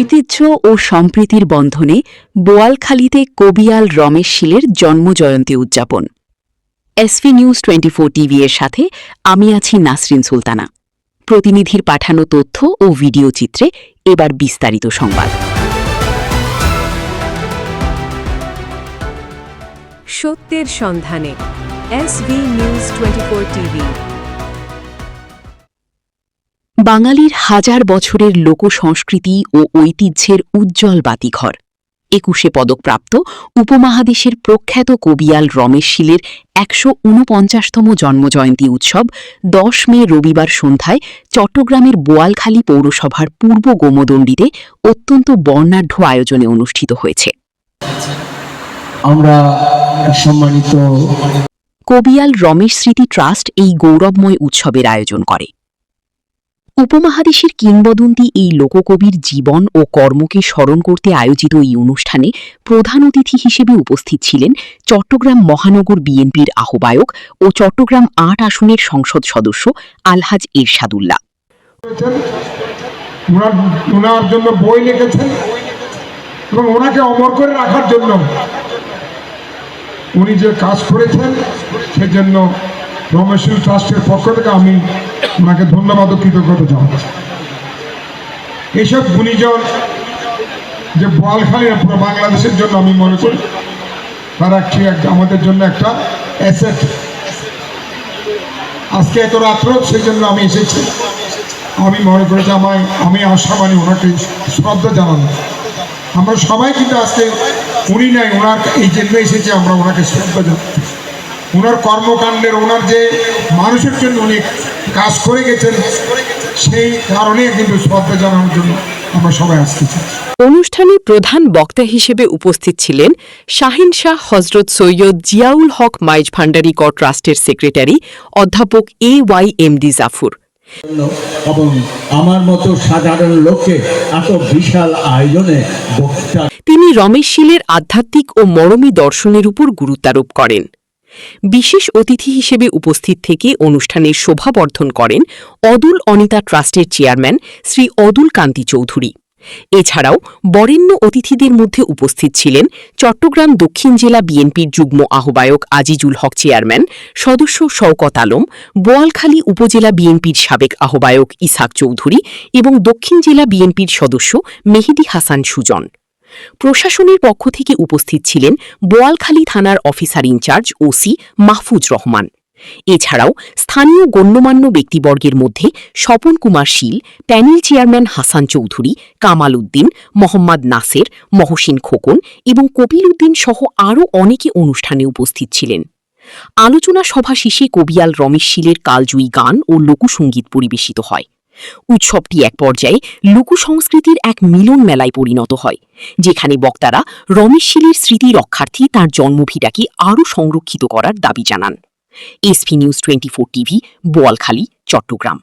ঐতিহ্য ও সম্প্রীতির বন্ধনে বোয়ালখালীতে কবিয়াল রমেশ শীলের জন্মজয়ন্তী উদযাপন। এসভি নিউজ 24 টিভি এর সাথে আমি আছি নাসরিন সুলতানা। প্রতিনিধির পাঠানো তথ্য ও ভিডিও চিত্রে এবার বিস্তারিত সংবাদ। সত্যের সন্ধানে এসভি নিউজ 24 টিভি। বাঙালির হাজার বছরের লোকসংস্কৃতি ও ঐতিহ্যের উজ্জ্বল বাতিঘর 21শে পদকপ্রাপ্ত উপমহাদেশের প্রখ্যাত কবিয়াল রমেশ শীলের 149তম জন্মজয়ন্তী উৎসব 10 মে রবিবার সন্ধ্যায় চট্টগ্রামের বোয়ালখালী পৌরসভার পূর্ব গোমদণ্ডিতে অত্যন্ত বর্ণাঢ্য আয়োজনে অনুষ্ঠিত হয়েছে। আমরা সম্মানিত কবিয়াল রমেশ স্মৃতি ট্রাস্ট এই গৌরবময় উৎসবের আয়োজন করে। উপমহাদেশের কিংবদন্তি এই লোককবির জীবন ও কর্মকে স্মরণ করতে আয়োজিত এই অনুষ্ঠানে প্রধান অতিথি হিসেবে উপস্থিত ছিলেন চট্টগ্রাম মহানগর বিএনপির আহ্বায়ক ও চট্টগ্রাম ৮ আসনের সংসদ সদস্য আলহাজ এরশাদুল্লাহ। ওনার জন্য বই লিখেছেন এবং ওনাকে অমর করে রাখার জন্য উনি যে কাজ করেছেন সেজন্য রমেশ শীল ট্রাস্টের পক্ষ থেকে আমি ওনাকে ধন্যবাদ ও কৃতজ্ঞতা জানাচ্ছি। এইসব গুণীজন যে বোয়ালখালী পুরো বাংলাদেশের জন্য আমি মনে করি তারা আমাদের জন্য একটা অ্যাসেট। আজকে এত রাত্র সেই জন্য আমি এসেছি। আমি মনে করি যে আমি আশাবাণী ওনাকে শ্রদ্ধা জানানো। আমরা সবাই কিন্তু আজকে উনি নাই, ওনার এই জন্য এসেছে আমরা ওনাকে শ্রদ্ধা জানাচ্ছি। ওনার কর্মকাণ্ডের, ওনার যে মানুষের জন্য উনি কাজ করে গেছেন সেই কারণে কিন্তু শ্রদ্ধা জানানোর জন্য আমরা সবাই আসতেছি। অনুষ্ঠানে প্রধান বক্তা হিসেবে উপস্থিত ছিলেন শাহিন শাহ হজরত সৈয়দ জিয়াউল হক মাইজ ভান্ডারী কর ট্রাস্টের সেক্রেটারি অধ্যাপক AYMD জাফর। এবং আমার মতো সাধারণ লোককে এত বিশাল আয়োজনে বক্তা তিনি রমেশ শীলের আধ্যাত্মিক ও মরমী দর্শনের উপর গুরুত্বারোপ করেন। বিশেষ অতিথি হিসেবে উপস্থিত থেকে অনুষ্ঠানের শোভাবর্ধন করেন অদুল অনিতা ট্রাস্টের চেয়ারম্যান শ্রী অদুল কান্তি চৌধুরী। এছাড়াও বরেণ্য অতিথিদের মধ্যে উপস্থিত ছিলেন চট্টগ্রাম দক্ষিণ জেলা বিএনপির যুগ্ম আহ্বায়ক আজিজুল হক চেয়ারম্যান, সদস্য শওকত আলম, বোয়ালখালী উপজেলা বিএনপির সাবেক আহ্বায়ক ইসহাক চৌধুরী এবং দক্ষিণ জেলা বিএনপির সদস্য মেহেদি হাসান সুজন। প্রশাসনের পক্ষ থেকে উপস্থিত ছিলেন বোয়ালখালী থানার officer in-charge OC Mahfuz Rahman. এছাড়াও স্থানীয় গণ্যমান্য ব্যক্তিবর্গের মধ্যে স্বপন কুমার শীল, প্যানেল চেয়ারম্যান হাসান চৌধুরী, কামাল উদ্দিন, মোহাম্মদ নাসের, মহসিন খোকন এবং কপিল উদ্দিন সহ আরও অনেকে অনুষ্ঠানে উপস্থিত ছিলেন। আলোচনা সভা শেষে কবিয়াল রমেশ শীলের কালজয়ী গান ও লোকসঙ্গীত পরিবেশিত হয়। উৎসবটি এক পর্যায়ে লোকসংস্কৃতির এক মিলন মেলায় পরিণত হয়, যেখানে বক্তারা রমেশ শীলের স্মৃতি রক্ষার্থে তাঁর জন্মভিটাকে আরও সংরক্ষিত করার দাবি জানান। SV news 24 TV, Boalkhali, Chittagong.